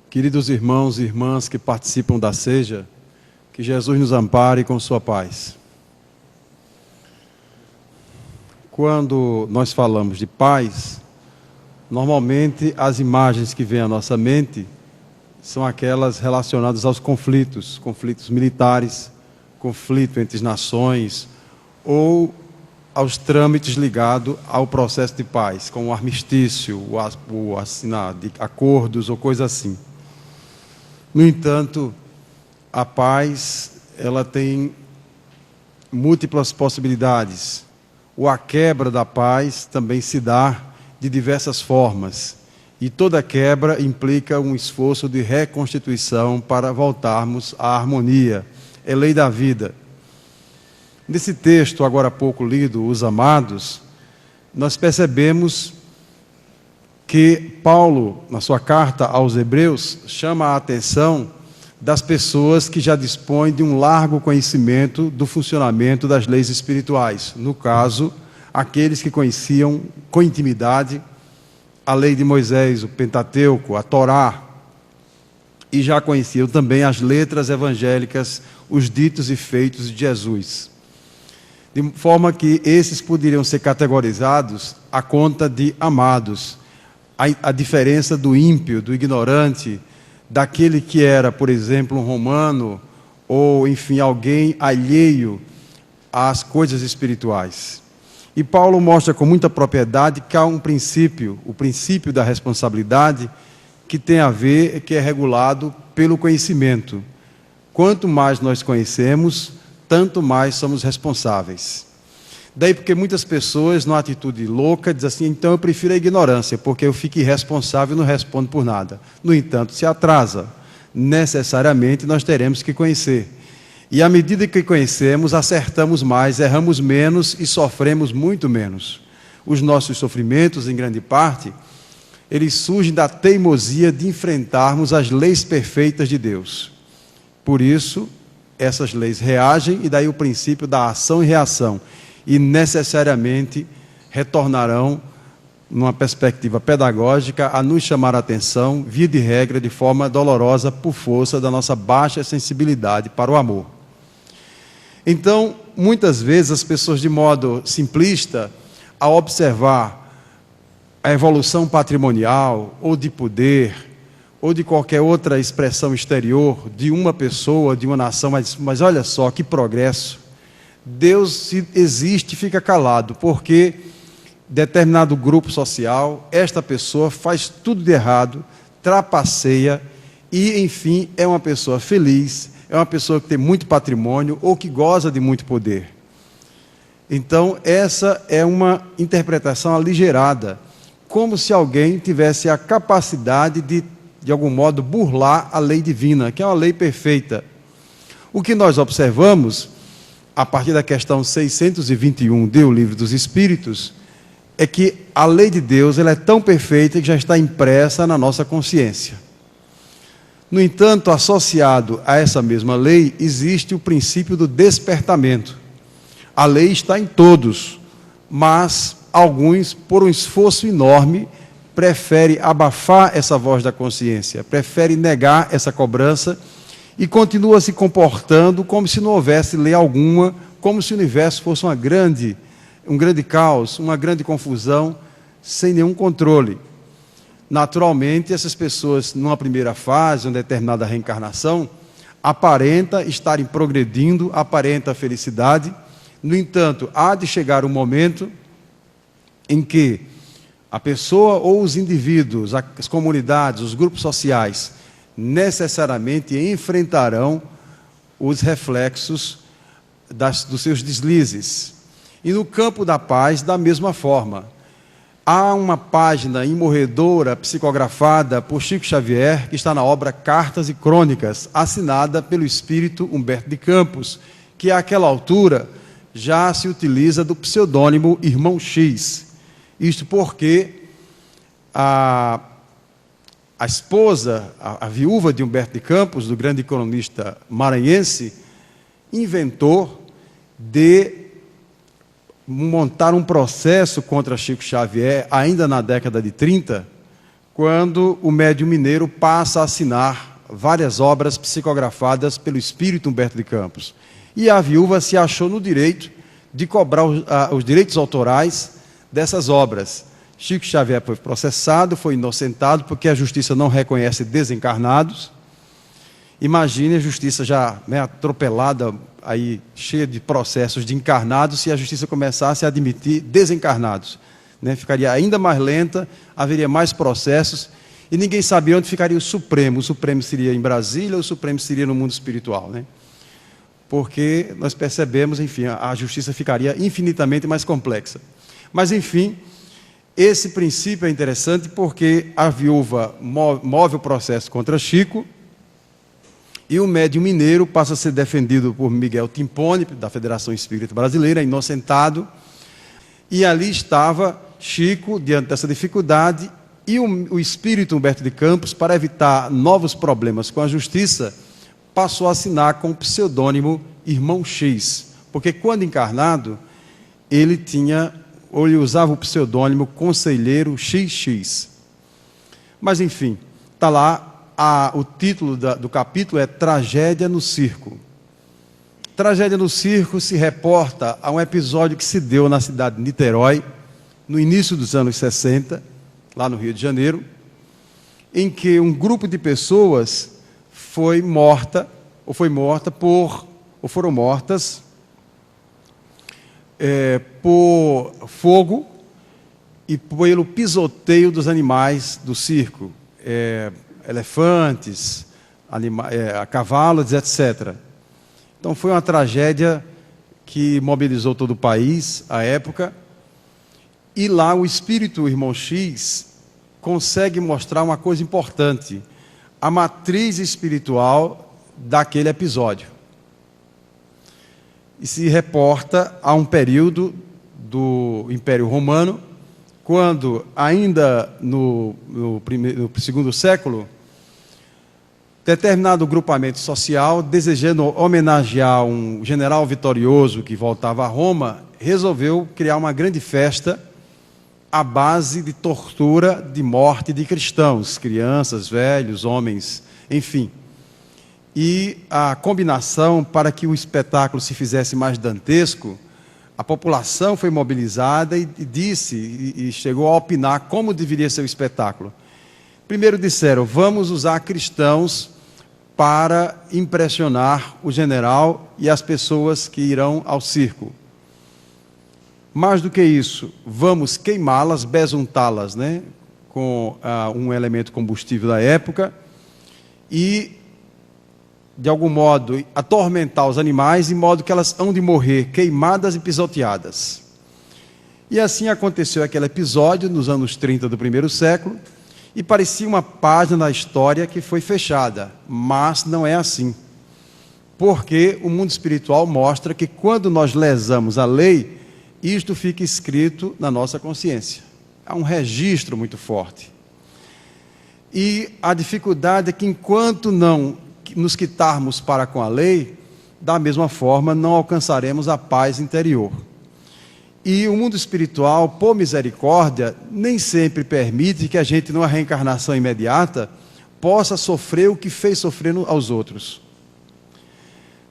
Queridos irmãos e irmãs que participam da ceia, que Jesus nos ampare com sua paz. Quando nós falamos de paz, normalmente as imagens que vêm à nossa mente são aquelas relacionadas aos conflitos militares, conflito entre as nações, ou aos trâmites ligados ao processo de paz, como o armistício, o assinar de acordos ou coisa assim. No entanto, a paz, ela tem múltiplas possibilidades. Ou a quebra da paz também se dá de diversas formas. E toda quebra implica um esforço de reconstituição para voltarmos à harmonia. É lei da vida. Nesse texto, agora há pouco lido, Os Amados, nós percebemos que Paulo, na sua carta aos Hebreus, chama a atenção das pessoas que já dispõem de um largo conhecimento do funcionamento das leis espirituais. No caso, aqueles que conheciam com intimidade a lei de Moisés, o Pentateuco, a Torá, e já conheciam também as letras evangélicas, os ditos e feitos de Jesus. De forma que esses poderiam ser categorizados à conta de amados. A diferença do ímpio, do ignorante, daquele que era, por exemplo, um romano, ou, enfim, alguém alheio às coisas espirituais. E Paulo mostra com muita propriedade que há um princípio, o princípio da responsabilidade, que tem a ver, que é regulado pelo conhecimento. Quanto mais nós conhecemos, tanto mais somos responsáveis. Daí porque muitas pessoas, numa atitude louca, dizem assim, então eu prefiro a ignorância, porque eu fico irresponsável e não respondo por nada. No entanto, se atrasa. Necessariamente nós teremos que conhecer. E à medida que conhecemos, acertamos mais, erramos menos e sofremos muito menos. Os nossos sofrimentos, em grande parte, eles surgem da teimosia de enfrentarmos as leis perfeitas de Deus. Por isso, essas leis reagem, e daí o princípio da ação e reação. E necessariamente retornarão, numa perspectiva pedagógica, a nos chamar a atenção, via de regra, de forma dolorosa, por força da nossa baixa sensibilidade para o amor. Então, muitas vezes, as pessoas, de modo simplista, ao observar a evolução patrimonial, ou de poder, ou de qualquer outra expressão exterior, de uma pessoa, de uma nação, mas olha só, que progresso! Deus existe e fica calado, porque determinado grupo social, esta pessoa faz tudo de errado, trapaceia e, enfim, é uma pessoa feliz, é uma pessoa que tem muito patrimônio ou que goza de muito poder. Então, essa é uma interpretação aligerada, como se alguém tivesse a capacidade de algum modo, burlar a lei divina, que é uma lei perfeita. O que nós observamos, a partir da questão 621 do Livro dos Espíritos, é que a lei de Deus ela é tão perfeita que já está impressa na nossa consciência. No entanto, associado a essa mesma lei, existe o princípio do despertamento. A lei está em todos, mas alguns, por um esforço enorme, preferem abafar essa voz da consciência, preferem negar essa cobrança, e continua se comportando como se não houvesse lei alguma, como se o universo fosse um grande caos, uma grande confusão, sem nenhum controle. Naturalmente, essas pessoas, numa primeira fase, uma determinada reencarnação, aparenta estarem progredindo, aparenta a felicidade. No entanto, há de chegar um momento em que a pessoa ou os indivíduos, as comunidades, os grupos sociais, necessariamente enfrentarão os reflexos dos seus deslizes. E no campo da paz, da mesma forma. Há uma página imorredora, psicografada por Chico Xavier, que está na obra Cartas e Crônicas, assinada pelo espírito Humberto de Campos, que àquela altura já se utiliza do pseudônimo Irmão X. Isto porque a esposa, a viúva de Humberto de Campos, do grande economista maranhense, inventou de montar um processo contra Chico Xavier, ainda na década de 30, quando o médium mineiro passa a assinar várias obras psicografadas pelo espírito Humberto de Campos. E a viúva se achou no direito de cobrar os direitos autorais dessas obras. Chico Xavier foi processado, foi inocentado, porque a justiça não reconhece desencarnados. Imagine a justiça já atropelada, aí, cheia de processos de encarnados, se a justiça começasse a admitir desencarnados. Ficaria ainda mais lenta, haveria mais processos, e ninguém sabia onde ficaria o Supremo. O Supremo seria em Brasília, ou o Supremo seria no mundo espiritual. Porque nós percebemos, enfim, a justiça ficaria infinitamente mais complexa. Mas, enfim, esse princípio é interessante porque a viúva move o processo contra Chico e o médium mineiro passa a ser defendido por Miguel Timpone, da Federação Espírita Brasileira, inocentado. E ali estava Chico, diante dessa dificuldade, e o espírito Humberto de Campos, para evitar novos problemas com a justiça, passou a assinar com o pseudônimo Irmão X, porque quando encarnado, ele usava o pseudônimo Conselheiro XX. Mas enfim, está lá, o título do capítulo é Tragédia no Circo. Tragédia no Circo se reporta a um episódio que se deu na cidade de Niterói, no início dos anos 60, lá no Rio de Janeiro, em que um grupo de pessoas foram mortas por fogo e pelo pisoteio dos animais do circo, elefantes, cavalos, etc. Então foi uma tragédia que mobilizou todo o país à época, e lá o espírito Irmão X consegue mostrar uma coisa importante, a matriz espiritual daquele episódio. E se reporta a um período do Império Romano, quando ainda no segundo século, determinado grupamento social, desejando homenagear um general vitorioso que voltava a Roma, resolveu criar uma grande festa à base de tortura, de morte de cristãos, crianças, velhos, homens, enfim. E a combinação, para que o espetáculo se fizesse mais dantesco, a população foi mobilizada e chegou a opinar como deveria ser o espetáculo. Primeiro disseram, vamos usar cristãos para impressionar o general e as pessoas que irão ao circo. Mais do que isso, vamos queimá-las, besuntá-las, com um elemento combustível da época e, de algum modo, atormentar os animais, de modo que elas hão de morrer queimadas e pisoteadas. E assim aconteceu aquele episódio nos anos 30 do primeiro século, e parecia uma página da história que foi fechada, mas não é assim. Porque o mundo espiritual mostra que quando nós lesamos a lei, isto fica escrito na nossa consciência. Há um registro muito forte. E a dificuldade é que enquanto não nos quitarmos para com a lei, da mesma forma não alcançaremos a paz interior. E o mundo espiritual, por misericórdia, nem sempre permite que a gente, numa reencarnação imediata, possa sofrer o que fez sofrer aos outros.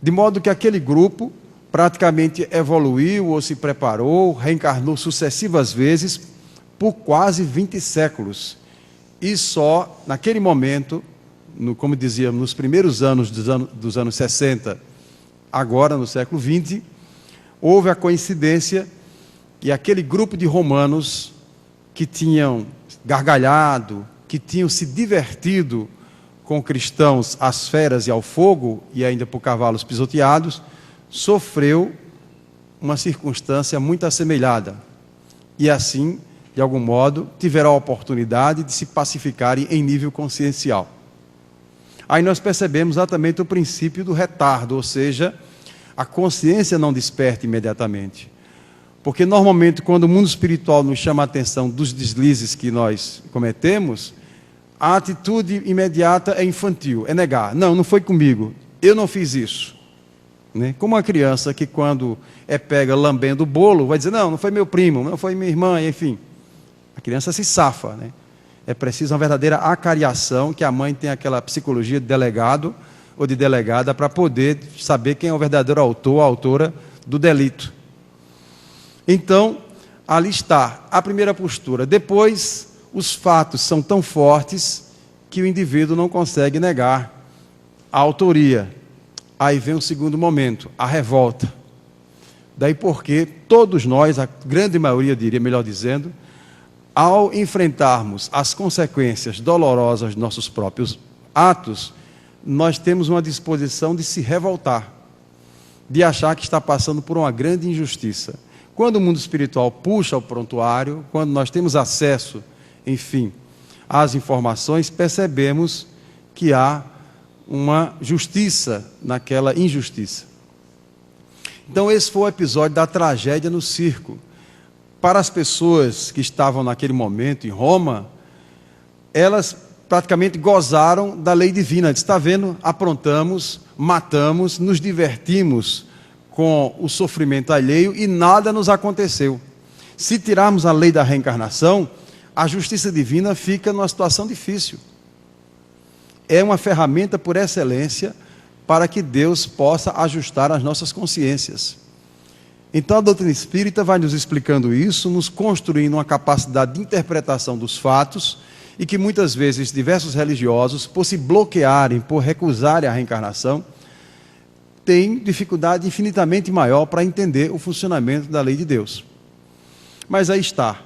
De modo que aquele grupo praticamente evoluiu ou se preparou, reencarnou sucessivas vezes por quase 20 séculos. E só naquele momento, como dizíamos, nos primeiros anos dos anos 60, agora no século XX, houve a coincidência que aquele grupo de romanos que tinham gargalhado, que tinham se divertido com cristãos às feras e ao fogo, e ainda por cavalos pisoteados, sofreu uma circunstância muito assemelhada. E assim, de algum modo, tiveram a oportunidade de se pacificarem em nível consciencial. Aí nós percebemos exatamente o princípio do retardo, ou seja, a consciência não desperta imediatamente. Porque normalmente quando o mundo espiritual nos chama a atenção dos deslizes que nós cometemos, a atitude imediata é infantil, é negar. Não foi comigo, eu não fiz isso. Como uma criança que quando é pega lambendo o bolo, vai dizer, não foi meu primo, não foi minha irmã, enfim. A criança se safa. É preciso uma verdadeira acariação, que a mãe tem aquela psicologia de delegado ou de delegada para poder saber quem é o verdadeiro autor ou autora do delito. Então, ali está a primeira postura. Depois, os fatos são tão fortes que o indivíduo não consegue negar a autoria. Aí vem o segundo momento, a revolta. Daí porque todos nós, a grande maioria diria, melhor dizendo, ao enfrentarmos as consequências dolorosas dos nossos próprios atos, nós temos uma disposição de se revoltar, de achar que está passando por uma grande injustiça. Quando o mundo espiritual puxa o prontuário, quando nós temos acesso, enfim, às informações, percebemos que há uma justiça naquela injustiça. Então esse foi o episódio da tragédia no circo. Para as pessoas que estavam naquele momento em Roma, elas praticamente gozaram da lei divina. Está vendo? Aprontamos, matamos, nos divertimos com o sofrimento alheio e nada nos aconteceu. Se tirarmos a lei da reencarnação, a justiça divina fica numa situação difícil. É uma ferramenta por excelência para que Deus possa ajustar as nossas consciências. Então a doutrina espírita vai nos explicando isso, nos construindo uma capacidade de interpretação dos fatos, e que muitas vezes diversos religiosos, por se bloquearem, por recusarem a reencarnação, têm dificuldade infinitamente maior para entender o funcionamento da lei de Deus. Mas aí está,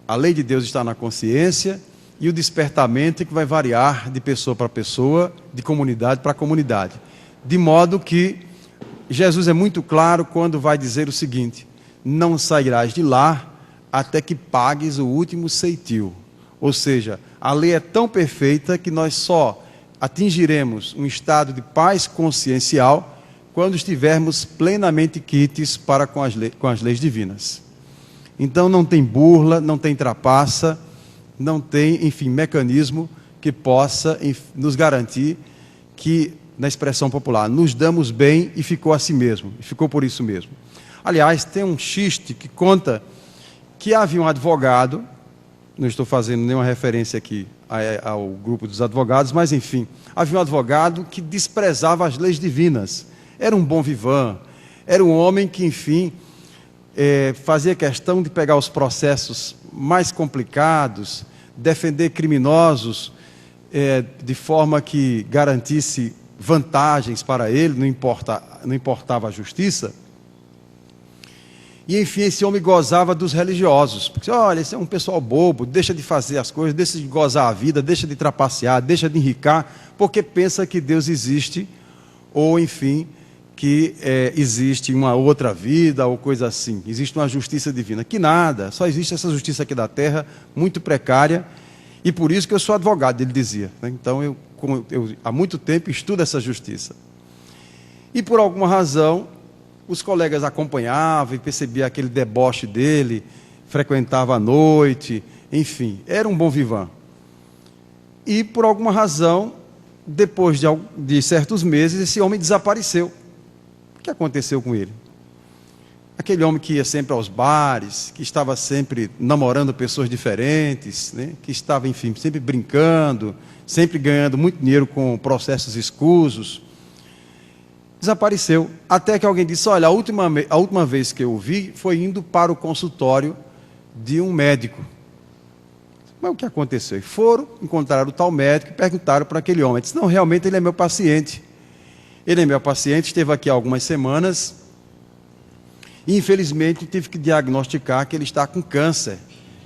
a lei de Deus está na consciência, e o despertamento é que vai variar de pessoa para pessoa, de comunidade para comunidade. De modo que Jesus é muito claro quando vai dizer o seguinte: não sairás de lá até que pagues o último ceitil. Ou seja, a lei é tão perfeita que nós só atingiremos um estado de paz consciencial quando estivermos plenamente quites para com as leis divinas. Então não tem burla, não tem trapaça, não tem, enfim, mecanismo que possa nos garantir que, na expressão popular, nos damos bem e ficou assim mesmo, e ficou por isso mesmo. Aliás, tem um xiste que conta que havia um advogado, não estou fazendo nenhuma referência aqui ao grupo dos advogados, mas enfim, havia um advogado que desprezava as leis divinas, era um bom vivant, era um homem que, enfim, fazia questão de pegar os processos mais complicados, defender criminosos de forma que garantisse vantagens para ele, não importava a justiça. E enfim, esse homem gozava dos religiosos, porque olha, esse é um pessoal bobo, deixa de fazer as coisas, deixa de gozar a vida, deixa de trapacear, deixa de enricar, porque pensa que Deus existe, ou enfim, que existe uma outra vida, ou coisa assim, existe uma justiça divina. Que nada, só existe essa justiça aqui da terra, muito precária, e por isso que eu sou advogado, ele dizia. Então eu há muito tempo estudo essa justiça. E por alguma razão, os colegas acompanhavam e percebiam aquele deboche dele, frequentava à noite, enfim, era um bom vivant. E por alguma razão, depois de certos meses, esse homem desapareceu. O que aconteceu com ele? Aquele homem que ia sempre aos bares, que estava sempre namorando pessoas diferentes, né? Que estava, enfim, sempre brincando, sempre ganhando muito dinheiro com processos escusos, desapareceu. Até que alguém disse: olha, a última vez que eu o vi foi indo para o consultório de um médico. Mas o que aconteceu? E foram, encontraram o tal médico e perguntaram para aquele homem. Ele disse: não, realmente ele é meu paciente. Ele é meu paciente, esteve aqui há algumas semanas e infelizmente tive que diagnosticar que ele está com câncer.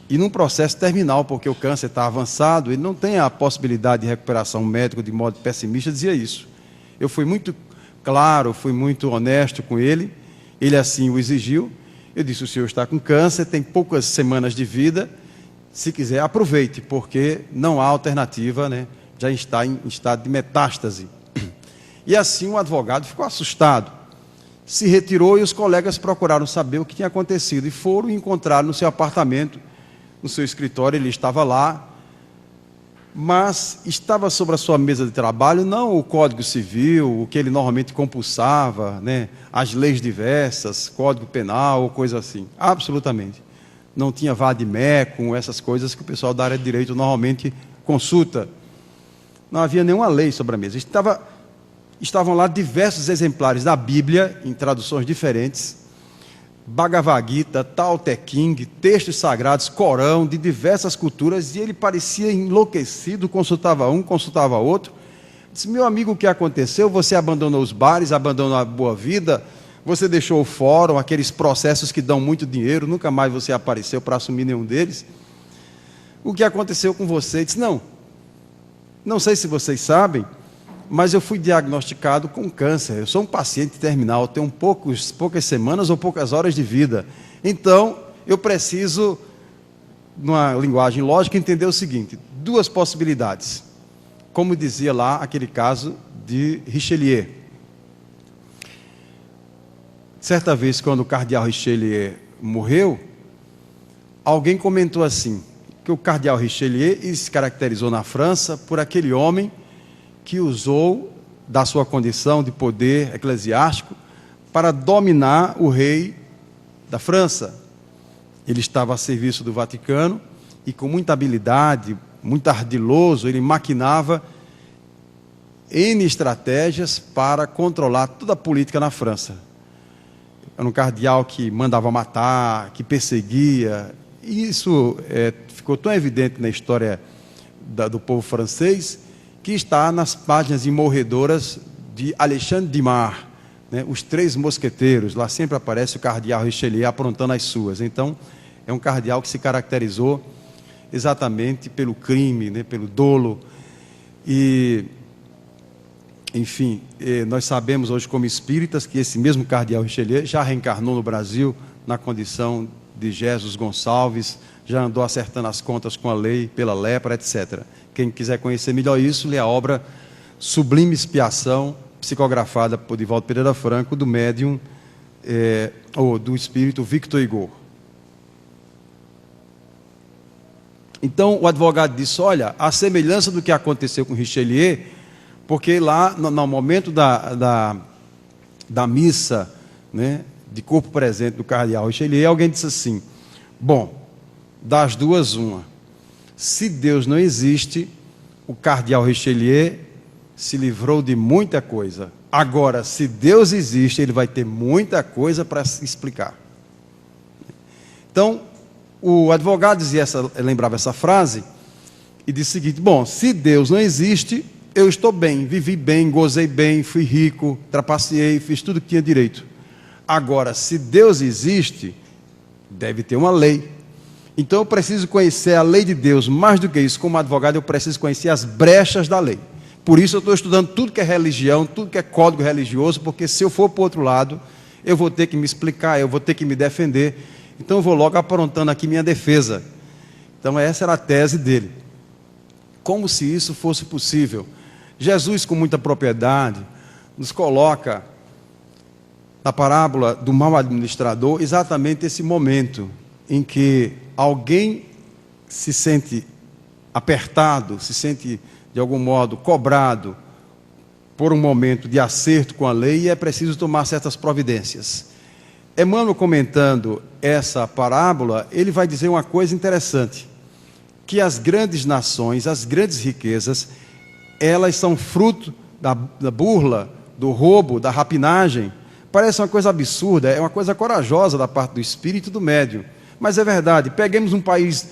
E num processo terminal, porque o câncer está avançado, ele não tem a possibilidade de recuperação. O médico, de modo pessimista, dizia isso. Eu fui muito claro, fui muito honesto com ele, ele assim o exigiu. Eu disse: o senhor está com câncer, tem poucas semanas de vida, se quiser aproveite, porque não há alternativa, né? Já está em estado de metástase. E assim o advogado ficou assustado, se retirou e os colegas procuraram saber o que tinha acontecido e foram encontrar no seu apartamento, no seu escritório. Ele estava lá, mas estava sobre a sua mesa de trabalho não o Código Civil, o que ele normalmente compulsava, né, as leis diversas, Código Penal ou coisa assim, absolutamente. não tinha vade-mecum, essas coisas que o pessoal da área de direito normalmente consulta. Não havia nenhuma lei sobre a mesa. Estavam lá diversos exemplares da Bíblia, em traduções diferentes, Bhagavad Gita, Tao Te Ching, textos sagrados, Corão, de diversas culturas, e ele parecia enlouquecido, consultava um, consultava outro. Disse: meu amigo, o que aconteceu? Você abandonou os bares, abandonou a boa vida, você deixou o fórum, aqueles processos que dão muito dinheiro, nunca mais você apareceu para assumir nenhum deles. O que aconteceu com você? Ele disse: não sei se vocês sabem, mas eu fui diagnosticado com câncer. Eu sou um paciente terminal, tenho poucas semanas ou poucas horas de vida. Então, eu preciso, numa linguagem lógica, entender o seguinte: duas possibilidades. Como dizia lá aquele caso de Richelieu. Certa vez, quando o cardeal Richelieu morreu, alguém comentou assim, que o cardeal Richelieu se caracterizou na França por aquele homem que usou da sua condição de poder eclesiástico para dominar o rei da França. Ele estava a serviço do Vaticano e, com muita habilidade, muito ardiloso, ele maquinava N estratégias para controlar toda a política na França. Era um cardeal que mandava matar, que perseguia. E isso ficou tão evidente na história do povo francês, que está nas páginas imorredoras de Alexandre Dumas, né? Os Três Mosqueteiros. Lá sempre aparece o cardeal Richelieu aprontando as suas. Então, é um cardeal que se caracterizou exatamente pelo crime, né? Pelo dolo. E, enfim, nós sabemos hoje como espíritas que esse mesmo cardeal Richelieu já reencarnou no Brasil na condição de Jesus Gonçalves, já andou acertando as contas com a lei, pela lepra, etc. Quem quiser conhecer melhor isso, lê a obra Sublime Expiação, psicografada por Divaldo Pereira Franco, do médium, ou do espírito Victor Hugo. Então, o advogado disse: olha, a semelhança do que aconteceu com Richelieu, porque lá, no momento da missa, né, de corpo presente do cardeal Richelieu, alguém disse assim: bom, das duas, uma. Se Deus não existe, o cardeal Richelieu se livrou de muita coisa. Agora, se Deus existe, ele vai ter muita coisa para se explicar. Então, o advogado lembrava essa frase e disse o seguinte: bom, se Deus não existe, eu estou bem, vivi bem, gozei bem, fui rico, trapaceei, fiz tudo que tinha direito. Agora, se Deus existe, deve ter uma lei. Então eu preciso conhecer a lei de Deus. Mais do que isso, como advogado, eu preciso conhecer as brechas da lei. Por isso eu estou estudando tudo que é religião, tudo que é código religioso, porque se eu for para o outro lado, eu vou ter que me explicar, eu vou ter que me defender. Então eu vou logo aprontando aqui minha defesa. Então essa era a tese dele. Como se isso fosse possível. Jesus, com muita propriedade, nos coloca na parábola do mau administrador exatamente esse momento em que alguém se sente apertado, se sente de algum modo cobrado por um momento de acerto com a lei e é preciso tomar certas providências. Emmanuel, comentando essa parábola, ele vai dizer uma coisa interessante, que as grandes nações, as grandes riquezas, elas são fruto da burla, do roubo, da rapinagem. Parece uma coisa absurda, é uma coisa corajosa da parte do espírito e do médium. Mas é verdade. Peguemos um país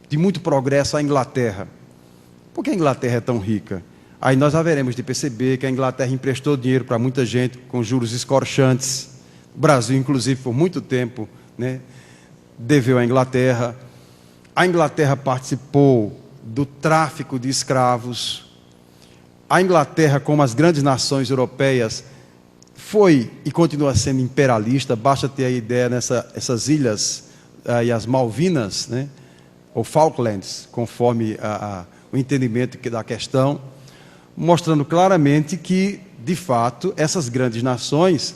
de muito progresso, a Inglaterra. Por que a Inglaterra é tão rica? Aí nós haveremos de perceber que a Inglaterra emprestou dinheiro para muita gente com juros escorchantes. O Brasil, inclusive, por muito tempo, né, deveu à Inglaterra. A Inglaterra participou do tráfico de escravos. A Inglaterra, como as grandes nações europeias, foi e continua sendo imperialista. Basta ter a ideia nessas ilhas e as Malvinas, né, ou Falklands, conforme o entendimento da questão, mostrando claramente que, de fato, essas grandes nações,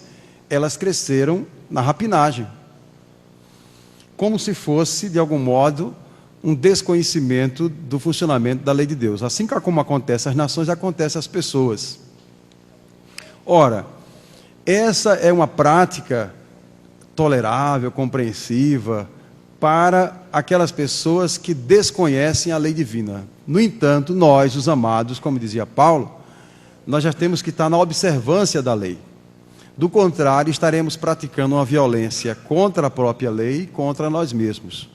elas cresceram na rapinagem, como se fosse, de algum modo, um desconhecimento do funcionamento da lei de Deus. Assim como acontece às nações, acontece às pessoas. Ora, essa é uma prática tolerável, compreensiva, para aquelas pessoas que desconhecem a lei divina. No entanto, nós, os amados, como dizia Paulo, nós já temos que estar na observância da lei. Do contrário, estaremos praticando uma violência contra a própria lei e contra nós mesmos.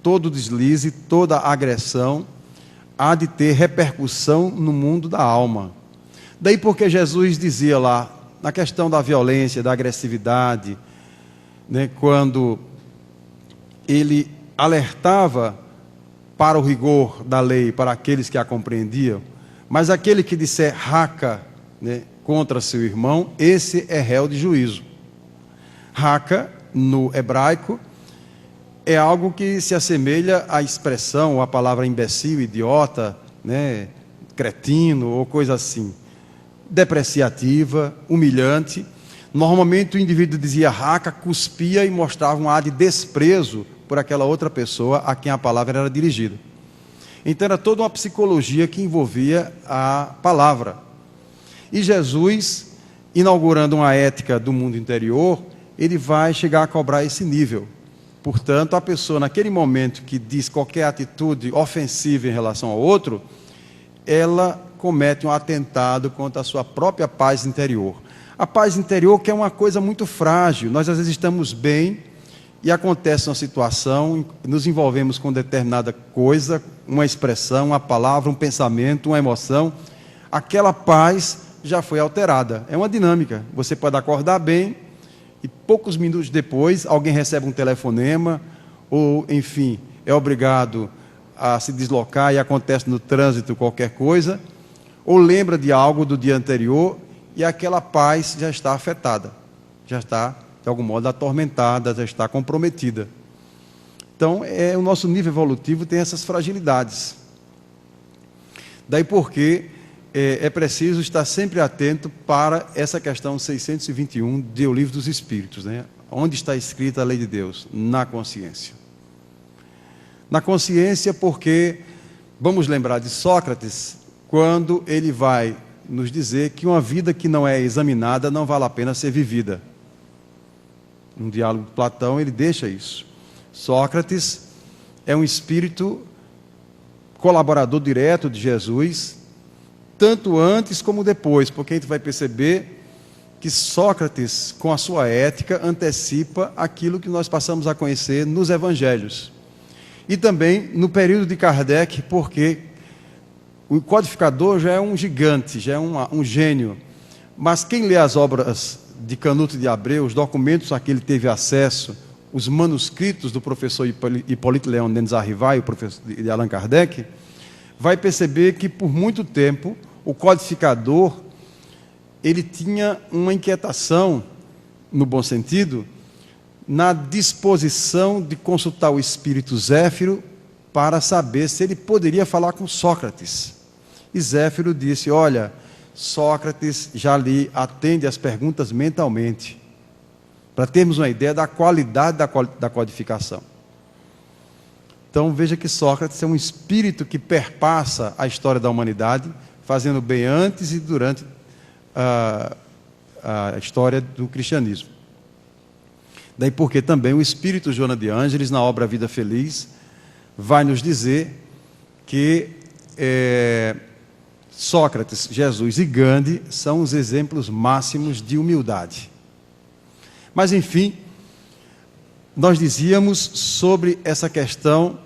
Todo deslize, toda agressão há de ter repercussão no mundo da alma. Daí porque Jesus dizia lá, na questão da violência, da agressividade, né, quando ele alertava para o rigor da lei, para aqueles que a compreendiam, mas aquele que disser raca, né, contra seu irmão, esse é réu de juízo. Raca, no hebraico, é algo que se assemelha à expressão, à palavra imbecil, idiota, né, cretino ou coisa assim. Depreciativa, humilhante. Normalmente o indivíduo dizia raca, cuspia e mostrava um ar de desprezo por aquela outra pessoa a quem a palavra era dirigida. Então era toda uma psicologia que envolvia a palavra. E Jesus, inaugurando uma ética do mundo interior, ele vai chegar a cobrar esse nível. Portanto, a pessoa naquele momento que diz qualquer atitude ofensiva em relação ao outro, ela comete um atentado contra a sua própria paz interior. A paz interior que é uma coisa muito frágil. Nós às vezes estamos bem e acontece uma situação, nos envolvemos com determinada coisa, uma expressão, uma palavra, um pensamento, uma emoção. Aquela paz já foi alterada. É uma dinâmica. Você pode acordar bem e poucos minutos depois alguém recebe um telefonema ou, enfim, é obrigado a se deslocar e acontece no trânsito qualquer coisa, ou lembra de algo do dia anterior e aquela paz já está afetada, já está, de algum modo, atormentada, já está comprometida. Então, o nosso nível evolutivo tem essas fragilidades. Daí porque é preciso estar sempre atento para essa questão 621 do Livro dos Espíritos, né? Onde está escrita a lei de Deus? Na consciência. Na consciência porque, vamos lembrar de Sócrates, quando ele vai nos dizer que uma vida que não é examinada não vale a pena ser vivida. No diálogo de Platão ele deixa isso. Sócrates é um espírito colaborador direto de Jesus, tanto antes como depois, porque a gente vai perceber que Sócrates, com a sua ética, antecipa aquilo que nós passamos a conhecer nos evangelhos. E também no período de Kardec, porque o codificador já é um gigante, já é um gênio. Mas quem lê as obras de Canuto de Abreu, os documentos a que ele teve acesso, os manuscritos do professor Hipólito Leão Denis Arrivai, o professor de Allan Kardec, vai perceber que por muito tempo o codificador ele tinha uma inquietação, no bom sentido, na disposição de consultar o espírito Zéfiro para saber se ele poderia falar com Sócrates. E Zéfiro disse: olha, Sócrates já lhe atende as perguntas mentalmente, para termos uma ideia da qualidade da codificação. Então veja que Sócrates é um espírito que perpassa a história da humanidade, fazendo bem antes e durante a história do cristianismo. Daí porque também o espírito Joana de Ângeles, na obra Vida Feliz, vai nos dizer que Sócrates, Jesus e Gandhi são os exemplos máximos de humildade. Mas enfim, nós dizíamos sobre essa questão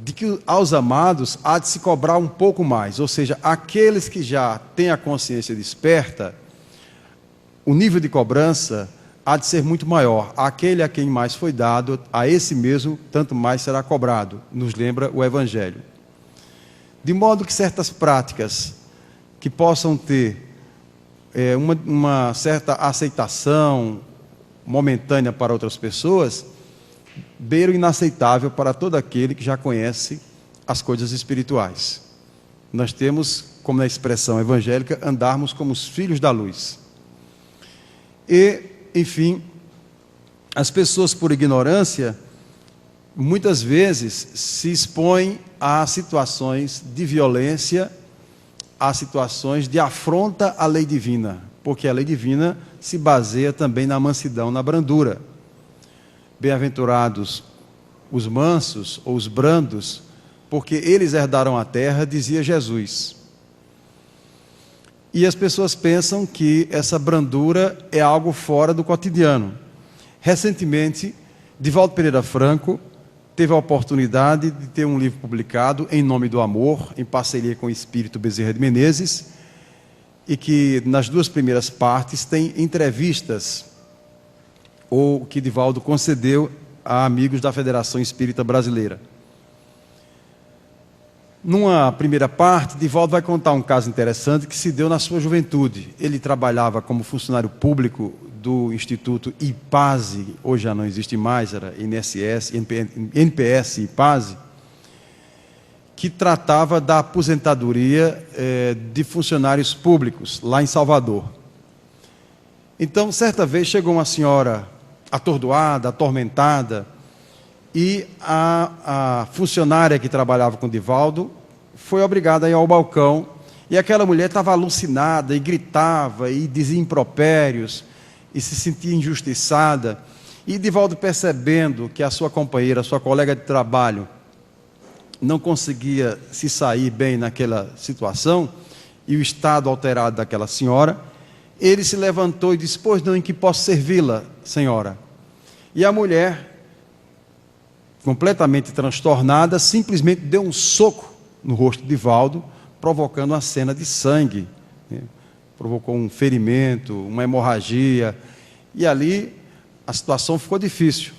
de que aos amados há de se cobrar um pouco mais, ou seja, aqueles que já têm a consciência desperta, o nível de cobrança há de ser muito maior. Aquele a quem mais foi dado, a esse mesmo tanto mais será cobrado, nos lembra o Evangelho. De modo que certas práticas que possam ter uma certa aceitação momentânea para outras pessoas, beira o inaceitável para todo aquele que já conhece as coisas espirituais. Nós temos, como na expressão evangélica, andarmos como os filhos da luz. E, enfim, as pessoas por ignorância, muitas vezes se expõem a situações de violência, a situações de afronta à lei divina, porque a lei divina se baseia também na mansidão, na brandura. Bem-aventurados os mansos ou os brandos, porque eles herdaram a terra, dizia Jesus. E as pessoas pensam que essa brandura é algo fora do cotidiano. Recentemente, Divaldo Pereira Franco teve a oportunidade de ter um livro publicado, Em Nome do Amor, em parceria com o Espírito Bezerra de Menezes, e que nas 2 primeiras partes tem entrevistas, ou que Divaldo concedeu a amigos da Federação Espírita Brasileira. Numa primeira parte, Divaldo vai contar um caso interessante que se deu na sua juventude. Ele trabalhava como funcionário público do Instituto IPASE, hoje já não existe mais, era INSS, NPS IPASE, que tratava da aposentadoria de funcionários públicos, lá em Salvador. Então, certa vez, chegou uma senhora atordoada, atormentada, e a funcionária que trabalhava com Divaldo foi obrigada a ir ao balcão, e aquela mulher estava alucinada, e gritava, e dizia impropérios, e se sentia injustiçada, e Divaldo, percebendo que a sua companheira, a sua colega de trabalho, não conseguia se sair bem naquela situação, e o estado alterado daquela senhora, ele se levantou e disse: pois não, em que posso servi-la, senhora? E a mulher, completamente transtornada, simplesmente deu um soco no rosto de Divaldo, provocando uma cena de sangue, né? Provocou um ferimento, uma hemorragia, e ali a situação ficou difícil.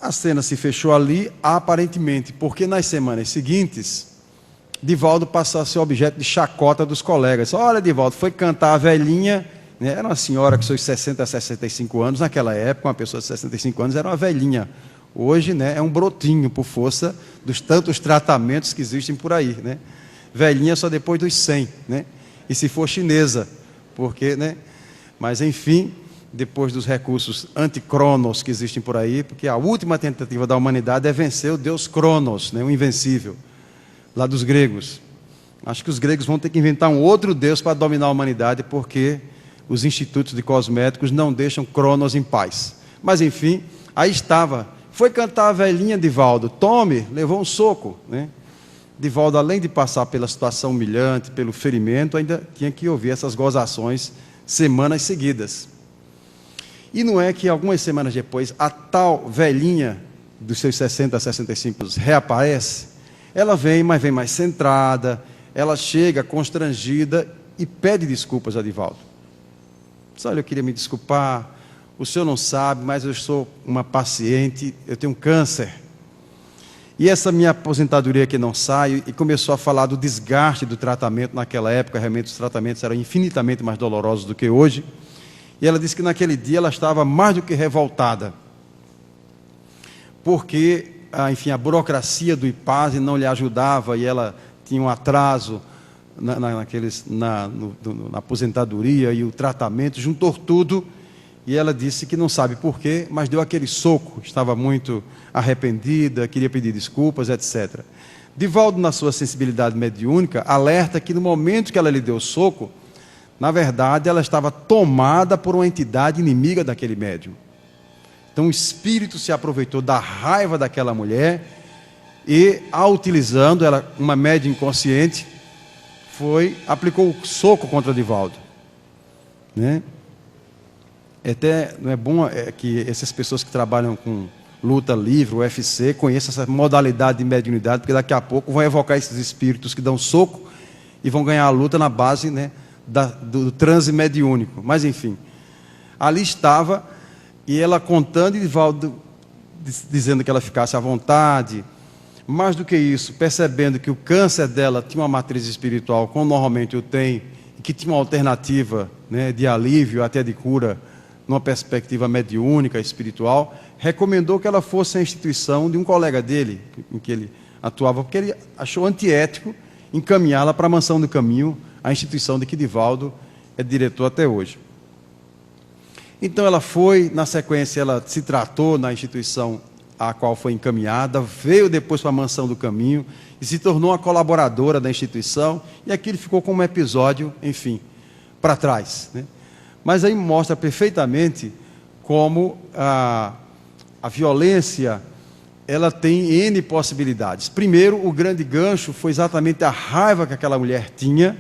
A cena se fechou ali, aparentemente, porque nas semanas seguintes, Divaldo passou a ser objeto de chacota dos colegas. Olha, Divaldo, foi cantar a velhinha, né? Era uma senhora com seus 60 a 65 anos, naquela época, uma pessoa de 65 anos era uma velhinha. Hoje, né, é um brotinho, por força dos tantos tratamentos que existem por aí, né? Velhinha só depois dos 100, né? E se for chinesa, porque, né? Mas, enfim, depois dos recursos anti-Cronos que existem por aí, porque a última tentativa da humanidade é vencer o deus Cronos, né, o invencível, lá dos gregos. Acho que os gregos vão ter que inventar um outro deus para dominar a humanidade, porque os institutos de cosméticos não deixam Cronos em paz. Mas, enfim, aí estava. Foi cantar a velhinha, Divaldo. Tome, levou um soco, né? Divaldo, além de passar pela situação humilhante, pelo ferimento, ainda tinha que ouvir essas gozações semanas seguidas. E não é que algumas semanas depois, a tal velhinha dos seus 60 a 65 anos reaparece. Ela vem, mas vem mais centrada, ela chega constrangida e pede desculpas a Divaldo. Diz: olha, eu queria me desculpar, o senhor não sabe, mas eu sou uma paciente, eu tenho câncer. E essa minha aposentadoria que não sai, e começou a falar do desgaste do tratamento naquela época. Realmente os tratamentos eram infinitamente mais dolorosos do que hoje. E ela disse que naquele dia ela estava mais do que revoltada, porque, enfim, a burocracia do IPASE não lhe ajudava, e ela tinha um atraso na aposentadoria e o tratamento, juntou tudo. E ela disse que não sabe porquê, mas deu aquele soco, estava muito arrependida, queria pedir desculpas, etc. Divaldo, na sua sensibilidade mediúnica, alerta que no momento que ela lhe deu o soco, na verdade, ela estava tomada por uma entidade inimiga daquele médium. Então o espírito se aproveitou da raiva daquela mulher e, ao utilizando ela, uma médium inconsciente, aplicou o soco contra Divaldo, né? Até não é bom que essas pessoas que trabalham com luta livre, UFC, conheçam essa modalidade de mediunidade, porque daqui a pouco vão evocar esses espíritos que dão soco e vão ganhar a luta na base, né, do transe mediúnico. Mas, enfim, ali estava, e ela contando, e Divaldo dizendo que ela ficasse à vontade. Mais do que isso, percebendo que o câncer dela tinha uma matriz espiritual, como normalmente o tem, e que tinha uma alternativa, né, de alívio, até de cura, numa perspectiva mediúnica, espiritual, recomendou que ela fosse à instituição de um colega dele, em que ele atuava, porque ele achou antiético encaminhá-la para a Mansão do Caminho, a instituição de que Divaldo é diretor até hoje. Então ela foi, na sequência ela se tratou na instituição a qual foi encaminhada, veio depois para a Mansão do Caminho e se tornou uma colaboradora da instituição, e aquilo ficou como um episódio, enfim, para trás, né? Mas aí mostra perfeitamente como A violência, ela tem N possibilidades. Primeiro, o grande gancho foi exatamente a raiva que aquela mulher tinha,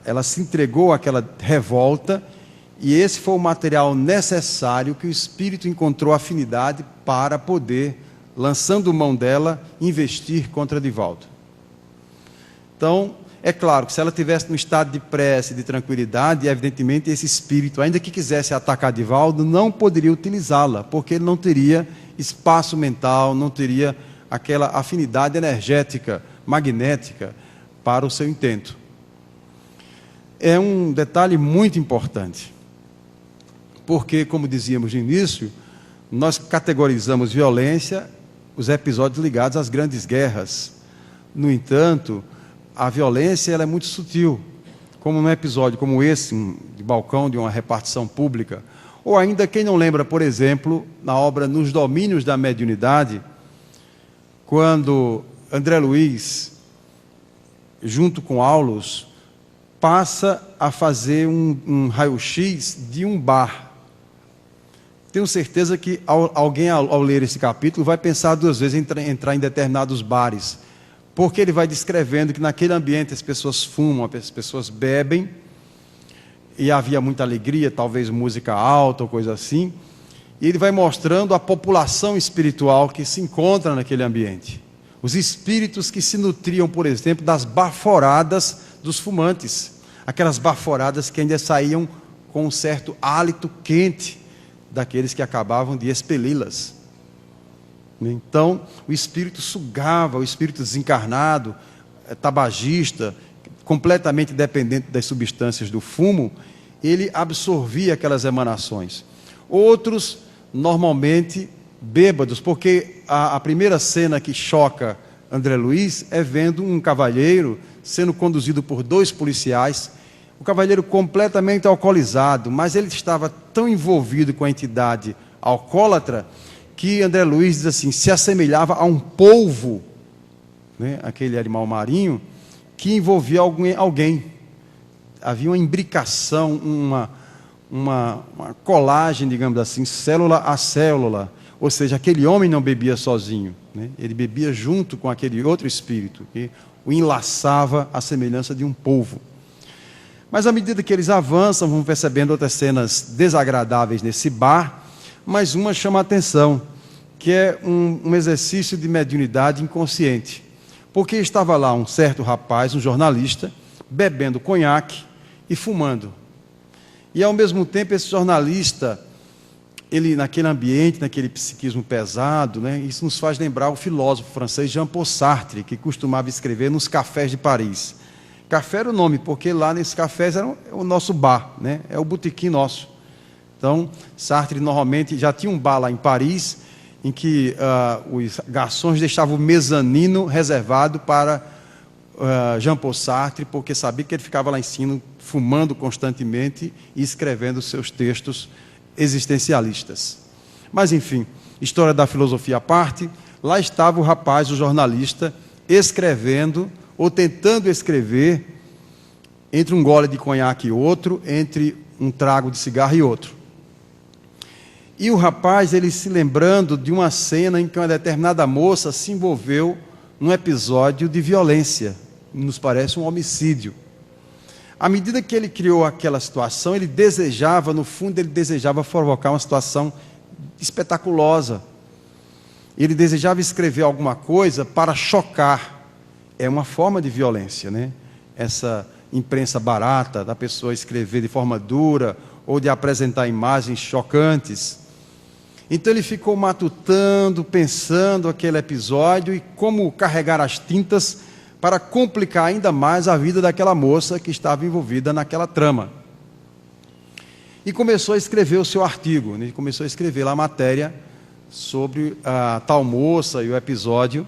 ela se entregou àquela revolta, e esse foi o material necessário que o espírito encontrou afinidade para poder, lançando mão dela, investir contra Divaldo. Então, é claro que se ela estivesse num estado de prece, de tranquilidade, evidentemente esse espírito, ainda que quisesse atacar Divaldo, não poderia utilizá-la, porque ele não teria espaço mental, não teria aquela afinidade energética, magnética, para o seu intento. É um detalhe muito importante, porque, como dizíamos no início, nós categorizamos violência, os episódios ligados às grandes guerras. No entanto, a violência ela é muito sutil, como num episódio como esse, de balcão de uma repartição pública, ou ainda, quem não lembra, por exemplo, na obra Nos Domínios da Mediunidade, quando André Luiz, junto com Aulus, passa a fazer um raio-x de um bar. Tenho certeza que alguém, ao ler esse capítulo, vai pensar duas vezes em entrar em determinados bares, porque ele vai descrevendo que naquele ambiente as pessoas fumam, as pessoas bebem, e havia muita alegria, talvez música alta ou coisa assim, e ele vai mostrando a população espiritual que se encontra naquele ambiente. Os espíritos que se nutriam, por exemplo, das baforadas dos fumantes, aquelas baforadas que ainda saíam com um certo hálito quente daqueles que acabavam de expeli-las. Então, o espírito sugava, o espírito desencarnado, tabagista, completamente dependente das substâncias do fumo, ele absorvia aquelas emanações. Outros, normalmente, bêbados, porque a primeira cena que choca André Luiz é vendo um cavalheiro sendo conduzido por 2 policiais, o cavalheiro completamente alcoolizado, mas ele estava tão envolvido com a entidade alcoólatra, que André Luiz diz assim, se assemelhava a um polvo, né, aquele animal marinho, que envolvia alguém. Havia uma imbricação, uma colagem, digamos assim, célula a célula. Ou seja, aquele homem não bebia sozinho, né? Ele bebia junto com aquele outro espírito, que o enlaçava à semelhança de um polvo. Mas à medida que eles avançam, vão percebendo outras cenas desagradáveis nesse bar, mas uma chama a atenção, que é um exercício de mediunidade inconsciente. Porque estava lá um certo rapaz, um jornalista, bebendo conhaque e fumando. E ao mesmo tempo esse jornalista, ele naquele ambiente, naquele psiquismo pesado, né, isso nos faz lembrar o filósofo francês Jean-Paul Sartre, que costumava escrever nos cafés de Paris. Café era o nome, porque lá nesses cafés era o nosso bar, né, é o botequim nosso. Então, Sartre normalmente já tinha um bar lá em Paris, em que os garçons deixavam o mezanino reservado para Jean-Paul Sartre, porque sabia que ele ficava lá em cima, fumando constantemente e escrevendo seus textos existencialistas. Mas, enfim, história da filosofia à parte, lá estava o rapaz, o jornalista, escrevendo, ou tentando escrever, entre um gole de conhaque e outro, entre um trago de cigarro e outro. E o rapaz, ele se lembrando de uma cena em que uma determinada moça se envolveu num episódio de violência, nos parece um homicídio. À medida que ele criou aquela situação, ele desejava, no fundo, ele desejava provocar uma situação espetaculosa. Ele desejava escrever alguma coisa para chocar. É uma forma de violência, né? Essa imprensa barata, da pessoa escrever de forma dura, ou de apresentar imagens chocantes. Então ele ficou matutando, pensando aquele episódio e como carregar as tintas para complicar ainda mais a vida daquela moça que estava envolvida naquela trama. E começou a escrever o seu artigo, né? Começou a escrever lá a matéria sobre a tal moça e o episódio.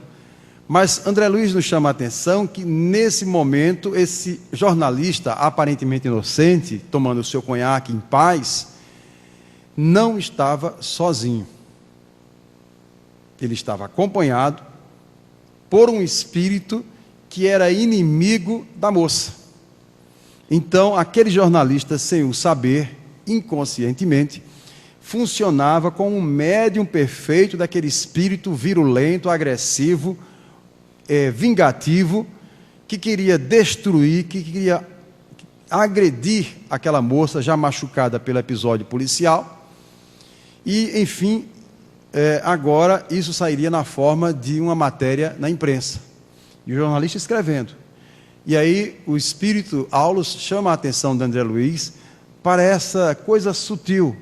Mas André Luiz nos chama a atenção que nesse momento esse jornalista aparentemente inocente, tomando o seu conhaque em paz, não estava sozinho. Ele estava acompanhado por um espírito que era inimigo da moça. Então, aquele jornalista, sem o saber, inconscientemente, funcionava como um médium perfeito daquele espírito virulento, agressivo, vingativo, que queria destruir, que queria agredir aquela moça já machucada pelo episódio policial. E, enfim, agora isso sairia na forma de uma matéria na imprensa. E o jornalista escrevendo. E aí o espírito Aulus chama a atenção de André Luiz para essa coisa sutil.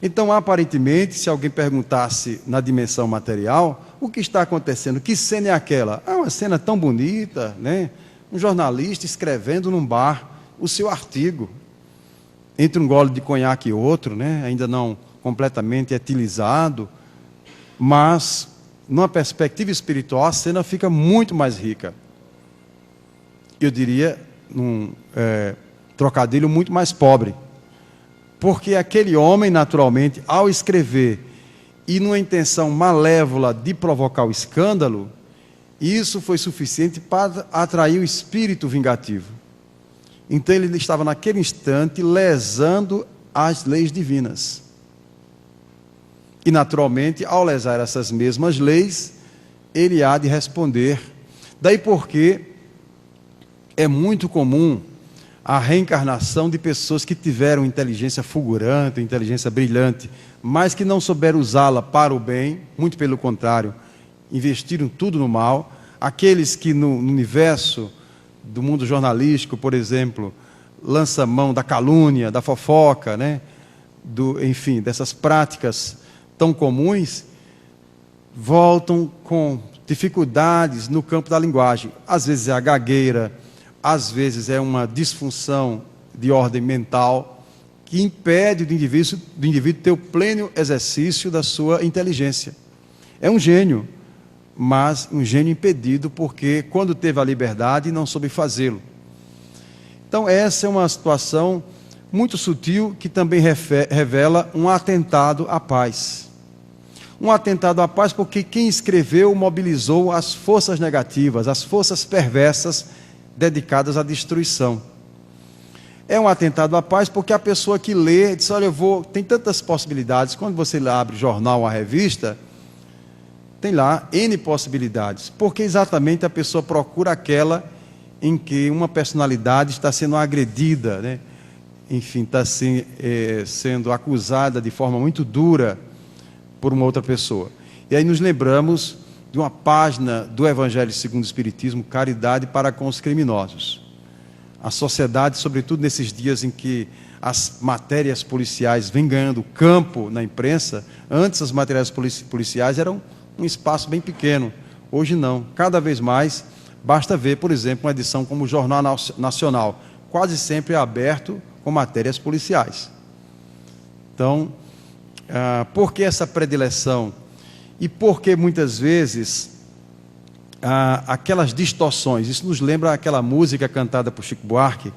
Então, aparentemente, se alguém perguntasse na dimensão material, o que está acontecendo? Que cena é aquela? Uma cena tão bonita, né? Um jornalista escrevendo num bar o seu artigo, entre um gole de conhaque e outro, né? Ainda não completamente etilizado, mas, numa perspectiva espiritual, a cena fica muito mais rica. Eu diria, num trocadilho, muito mais pobre. Porque aquele homem, naturalmente, ao escrever, e numa intenção malévola de provocar o escândalo, isso foi suficiente para atrair o espírito vingativo. Então ele estava naquele instante lesando as leis divinas. E naturalmente, ao lesar essas mesmas leis, ele há de responder. Daí porque é muito comum a reencarnação de pessoas que tiveram inteligência fulgurante, inteligência brilhante, mas que não souberam usá-la para o bem, muito pelo contrário, investiram tudo no mal. Aqueles que no universo do mundo jornalístico, por exemplo, lança mão da calúnia, da fofoca, né? Enfim, dessas práticas tão comuns, voltam com dificuldades no campo da linguagem. Às vezes é a gagueira, às vezes é uma disfunção de ordem mental que impede do indivíduo ter o pleno exercício da sua inteligência. É um gênio, mas um gênio impedido porque quando teve a liberdade não soube fazê-lo. Então essa é uma situação muito sutil que também revela um atentado à paz. Um atentado à paz porque quem escreveu mobilizou as forças negativas, as forças perversas dedicadas à destruição. É um atentado à paz porque a pessoa que lê diz, olha, tem tantas possibilidades. Quando você abre jornal ou a revista, tem lá N possibilidades, porque exatamente a pessoa procura aquela em que uma personalidade está sendo agredida, né? Enfim, está sendo acusada de forma muito dura por uma outra pessoa. E aí nos lembramos de uma página do Evangelho segundo o Espiritismo, Caridade para com os Criminosos. A sociedade, sobretudo nesses dias em que as matérias policiais vêm ganhando campo na imprensa, antes as matérias policiais eram um espaço bem pequeno, hoje não. Cada vez mais, basta ver, por exemplo, uma edição como o Jornal Nacional, quase sempre é aberto com matérias policiais. Então, por que essa predileção? E por que muitas vezes aquelas distorções? Isso nos lembra aquela música cantada por Chico Buarque,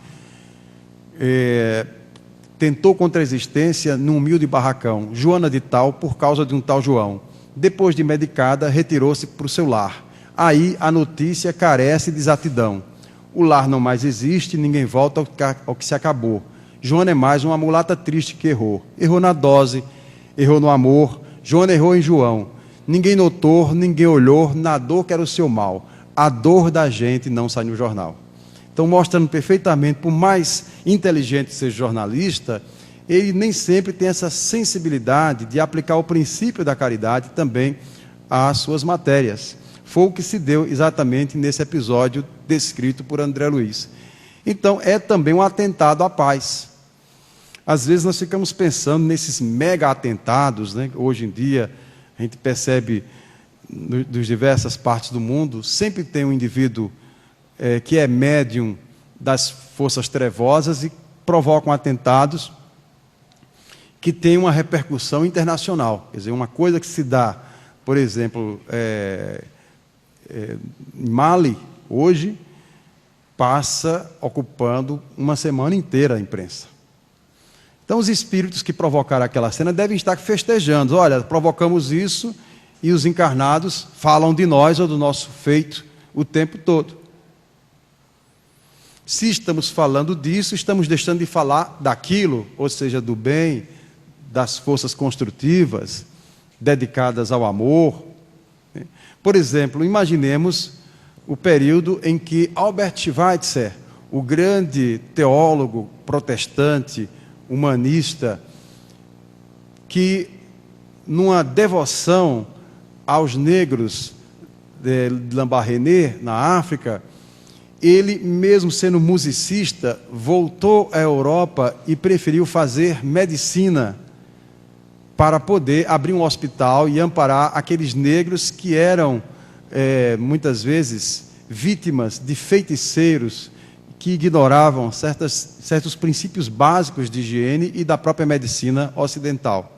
tentou contra a existência num humilde barracão, Joana de tal, por causa de um tal João. Depois de medicada, retirou-se para o seu lar. Aí a notícia carece de exatidão. O lar não mais existe, ninguém volta ao que se acabou. Joana é mais uma mulata triste que errou. Errou na dose, errou no amor. Joana errou em João. Ninguém notou, ninguém olhou, na dor que era o seu mal. A dor da gente não sai no jornal. Então, mostrando perfeitamente, por mais inteligente que seja o jornalista, ele nem sempre tem essa sensibilidade de aplicar o princípio da caridade também às suas matérias. Foi o que se deu exatamente nesse episódio descrito por André Luiz. Então, é também um atentado à paz. Às vezes nós ficamos pensando nesses mega atentados, né? Hoje em dia, a gente percebe nas diversas partes do mundo, sempre tem um indivíduo que é médium das forças trevosas e provocam atentados que tem uma repercussão internacional. Quer dizer, uma coisa que se dá, por exemplo, em Mali, hoje, passa ocupando uma semana inteira a imprensa. Então, os espíritos que provocaram aquela cena devem estar festejando. Olha, provocamos isso e os encarnados falam de nós ou do nosso feito o tempo todo. Se estamos falando disso, estamos deixando de falar daquilo, ou seja, do bem, das forças construtivas dedicadas ao amor. Por exemplo, imaginemos o período em que Albert Schweitzer, o grande teólogo protestante, humanista, que numa devoção aos negros de Lambaréné, na África, ele, mesmo sendo musicista, voltou à Europa e preferiu fazer medicina para poder abrir um hospital e amparar aqueles negros que eram, muitas vezes, vítimas de feiticeiros que ignoravam certos princípios básicos de higiene e da própria medicina ocidental.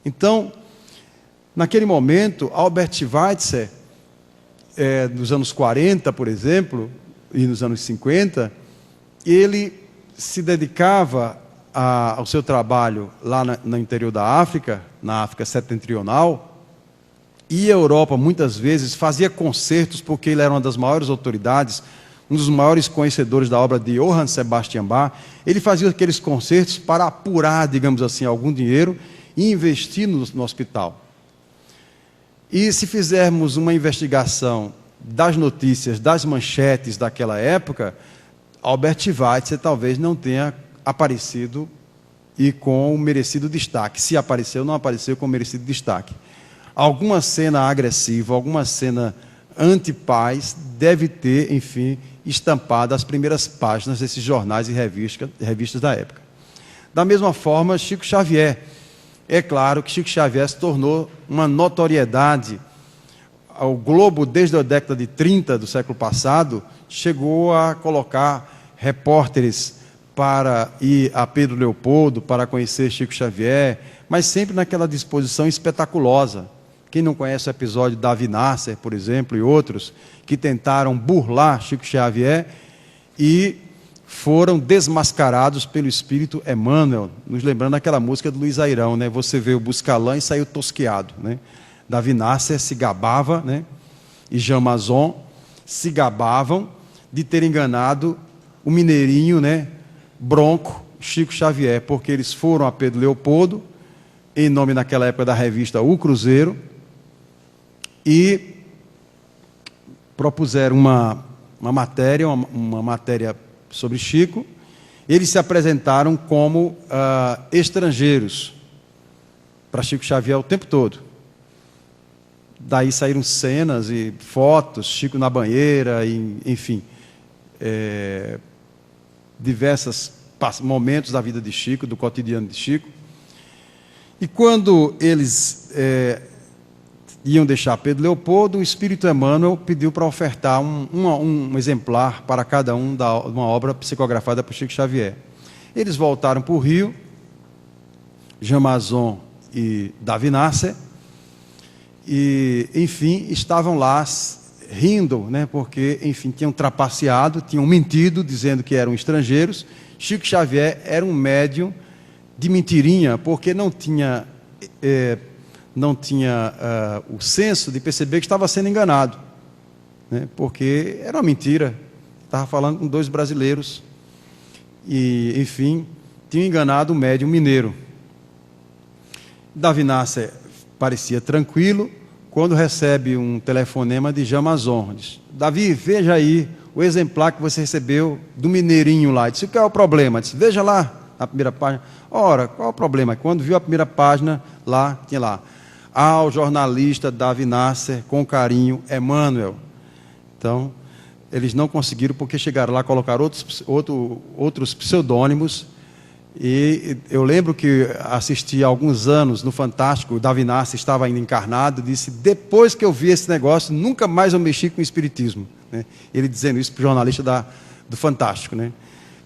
Então, naquele momento, Albert Schweitzer, nos anos 40, por exemplo, e nos anos 50, ele se dedicava ao seu trabalho lá no interior da África, na África setentrional, e a Europa, muitas vezes, fazia concertos, porque ele era uma das maiores autoridades, um dos maiores conhecedores da obra de Johann Sebastian Bach. Ele fazia aqueles concertos para apurar, digamos assim, algum dinheiro e investir no hospital. E se fizermos uma investigação das notícias, das manchetes daquela época, Albert Schweitzer talvez não tenha aparecido e com o merecido destaque. Se apareceu, não apareceu com o merecido destaque. Alguma cena agressiva, alguma cena anti-paz deve ter, enfim, estampado as primeiras páginas desses jornais e revistas da época. Da mesma forma, Chico Xavier. É claro que Chico Xavier se tornou uma notoriedade. O Globo, desde a década de 30 do século passado, chegou a colocar repórteres para ir a Pedro Leopoldo, para conhecer Chico Xavier, mas sempre naquela disposição espetaculosa. Quem não conhece o episódio da Davi Nasser, por exemplo, e outros, que tentaram burlar Chico Xavier e foram desmascarados pelo espírito Emmanuel, nos lembrando aquela música do Luiz Airão, né? Você veio buscalã e saiu tosqueado, né? Davi Nasser se gabava, né? E Jean Mazon se gabavam de ter enganado o mineirinho, né? Bronco, Chico Xavier, porque eles foram a Pedro Leopoldo, em nome naquela época da revista O Cruzeiro, e propuseram uma matéria sobre Chico. Eles se apresentaram como estrangeiros para Chico Xavier o tempo todo. Daí saíram cenas e fotos, Chico na banheira, enfim, diversos momentos da vida de Chico, do cotidiano de Chico. E quando eles iam deixar Pedro Leopoldo, o Espírito Emmanuel pediu para ofertar um exemplar para cada um de uma obra psicografada por Chico Xavier. Eles voltaram para o Rio, Jean Mazon e Davi Nasser, e, enfim, estavam lá rindo, né, porque, enfim, tinham trapaceado, tinham mentido, dizendo que eram estrangeiros. Chico Xavier era um médium de mentirinha, porque não tinha o senso de perceber que estava sendo enganado, né? Porque era uma mentira, estava falando com dois brasileiros, e, enfim, tinha enganado o médium mineiro. Davi Nasser parecia tranquilo, quando recebe um telefonema de Jean Mazon. Diz: Davi, veja aí o exemplar que você recebeu do mineirinho lá. Disse: qual é o problema? Disse: veja lá, na primeira página. Ora, qual é o problema? Quando viu a primeira página, lá, tinha lá: ao jornalista Davi Nasser, com carinho, Emmanuel. Então, eles não conseguiram, porque chegaram lá a colocar outros pseudônimos. E eu lembro que assisti há alguns anos no Fantástico, o Davi Nasser estava ainda encarnado, disse: depois que eu vi esse negócio, nunca mais eu mexi com o espiritismo, né? Ele dizendo isso para o jornalista do Fantástico, né?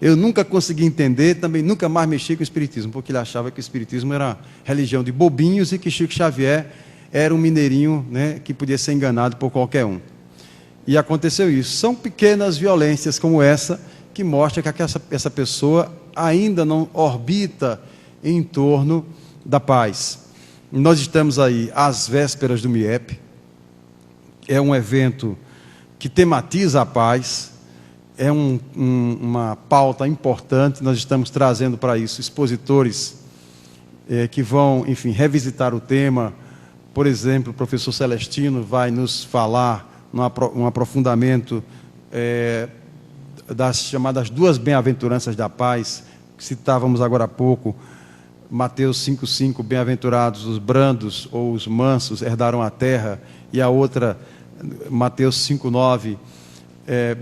Eu nunca consegui entender, também nunca mais mexi com o espiritismo, porque ele achava que o espiritismo era religião de bobinhos e que Chico Xavier era um mineirinho, né, que podia ser enganado por qualquer um. E aconteceu isso. São pequenas violências como essa que mostram que essa pessoa ainda não orbita em torno da paz. Nós estamos aí às vésperas do MIEP. É um evento que tematiza a paz. É uma pauta importante. Nós estamos trazendo para isso expositores que vão, enfim, revisitar o tema. Por exemplo, o professor Celestino vai nos falar um aprofundamento das chamadas duas bem-aventuranças da paz, que citávamos agora há pouco, Mateus 5,5, bem-aventurados os brandos ou os mansos herdarão a terra, e a outra, Mateus 5,9,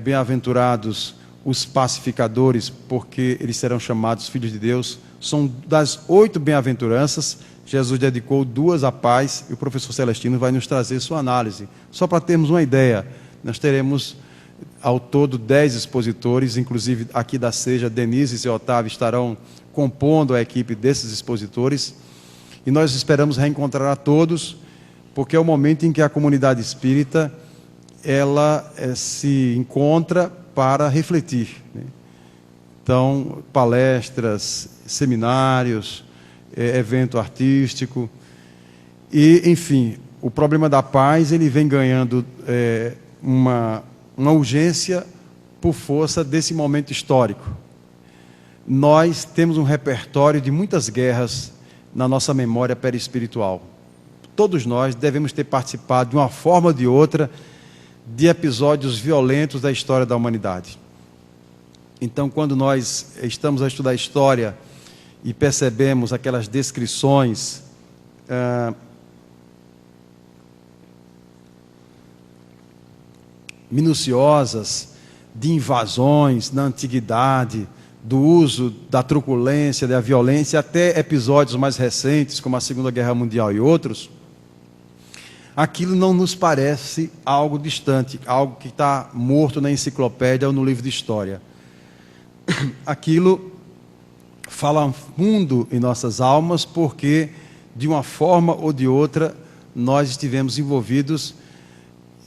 bem-aventurados os pacificadores, porque eles serão chamados filhos de Deus. São das 8 bem-aventuranças, Jesus dedicou 2 à paz, e o professor Celestino vai nos trazer sua análise. Só para termos uma ideia, nós teremos ao todo 10 expositores, inclusive aqui da Seja, Denise e Otávio estarão compondo a equipe desses expositores, e nós esperamos reencontrar a todos, porque é o momento em que a comunidade espírita ela se encontra para refletir, né? Então, palestras, seminários, evento artístico, e, enfim, o problema da paz ele vem ganhando uma urgência por força desse momento histórico. Nós temos um repertório de muitas guerras na nossa memória perispiritual. Todos nós devemos ter participado, de uma forma ou de outra, de episódios violentos da história da humanidade. Então, quando nós estamos a estudar a história e percebemos aquelas descrições minuciosas de invasões na antiguidade, do uso da truculência, da violência, até episódios mais recentes, como a Segunda Guerra Mundial e outros, aquilo não nos parece algo distante, algo que está morto na enciclopédia ou no livro de história. Aquilo fala fundo em nossas almas, porque, de uma forma ou de outra, nós estivemos envolvidos,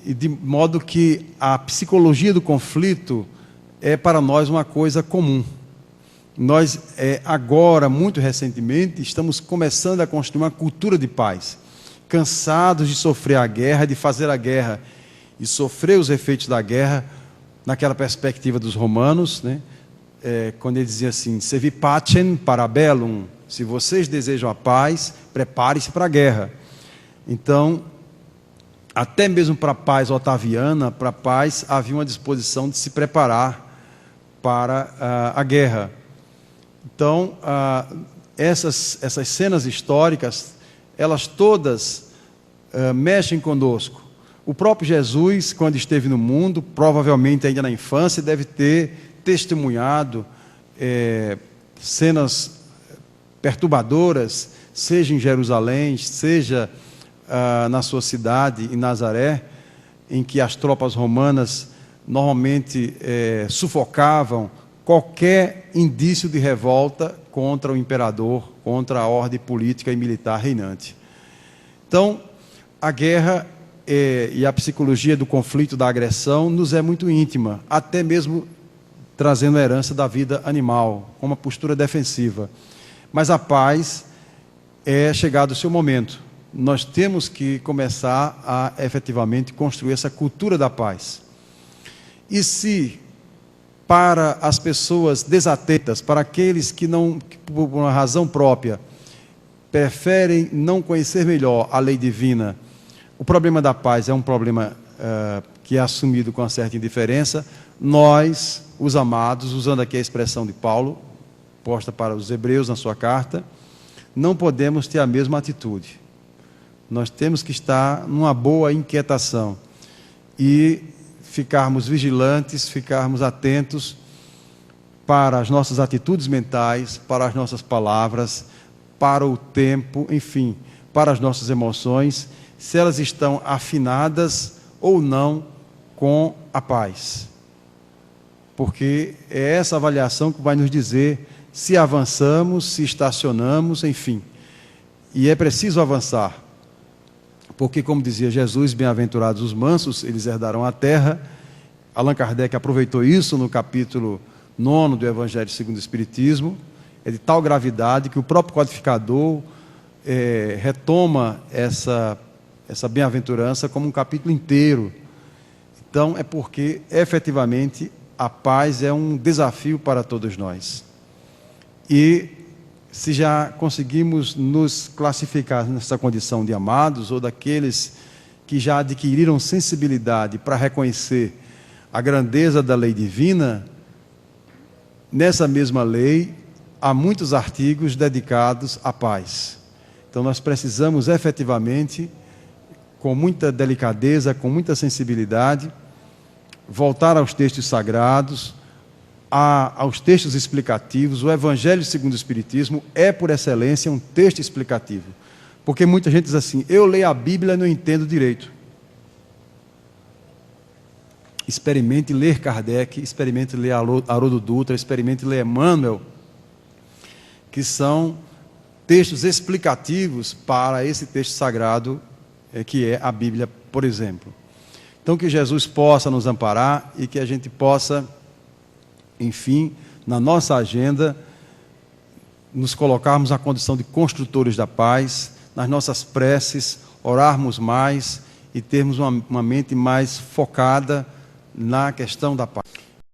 e de modo que a psicologia do conflito é para nós uma coisa comum. Nós, agora, muito recentemente, estamos começando a construir uma cultura de paz, cansados de sofrer a guerra, de fazer a guerra e sofrer os efeitos da guerra, naquela perspectiva dos romanos, né? Quando ele dizia assim, se vi pacem para bellum, se vocês desejam a paz, prepare-se para a guerra. Então, até mesmo para a paz otaviana, para a paz, havia uma disposição de se preparar para a guerra. Então, essas cenas históricas, elas todas mexem conosco. O próprio Jesus, quando esteve no mundo, provavelmente ainda na infância, deve ter testemunhado cenas perturbadoras, seja em Jerusalém, seja na sua cidade, em Nazaré, em que as tropas romanas normalmente sufocavam qualquer indício de revolta contra o imperador, contra a ordem política e militar reinante. Então, a guerra e a psicologia do conflito, da agressão, nos é muito íntima, até mesmo trazendo a herança da vida animal, com uma postura defensiva. Mas a paz é chegado o seu momento. Nós temos que começar a efetivamente construir essa cultura da paz. E se, para as pessoas desatentas, para aqueles que não, por uma razão própria, preferem não conhecer melhor a lei divina, o problema da paz é um problema que é assumido com uma certa indiferença, nós, os amados, usando aqui a expressão de Paulo, posta para os Hebreus na sua carta, não podemos ter a mesma atitude. Nós temos que estar numa boa inquietação e ficarmos vigilantes, ficarmos atentos para as nossas atitudes mentais, para as nossas palavras, para o tempo, enfim, para as nossas emoções, se elas estão afinadas ou não com a paz. Porque é essa avaliação que vai nos dizer se avançamos, se estacionamos, enfim. E é preciso avançar. Porque, como dizia Jesus, bem-aventurados os mansos, eles herdarão a terra. Allan Kardec aproveitou isso no capítulo 9 do Evangelho segundo o Espiritismo. É de tal gravidade que o próprio codificador retoma essa bem-aventurança como um capítulo inteiro. Então, é porque, efetivamente, a paz é um desafio para todos nós. E se já conseguimos nos classificar nessa condição de amados ou daqueles que já adquiriram sensibilidade para reconhecer a grandeza da lei divina, nessa mesma lei há muitos artigos dedicados à paz. Então nós precisamos efetivamente, com muita delicadeza, com muita sensibilidade, voltar aos textos sagrados, aos textos explicativos. O Evangelho segundo o Espiritismo é, por excelência, um texto explicativo. Porque muita gente diz assim: eu leio a Bíblia e não entendo direito. Experimente ler Kardec, experimente ler Haroldo Dutra, experimente ler Emmanuel, que são textos explicativos para esse texto sagrado, que é a Bíblia, por exemplo. Então, que Jesus possa nos amparar e que a gente possa, enfim, na nossa agenda, nos colocarmos na condição de construtores da paz, nas nossas preces, orarmos mais e termos uma mente mais focada na questão da paz.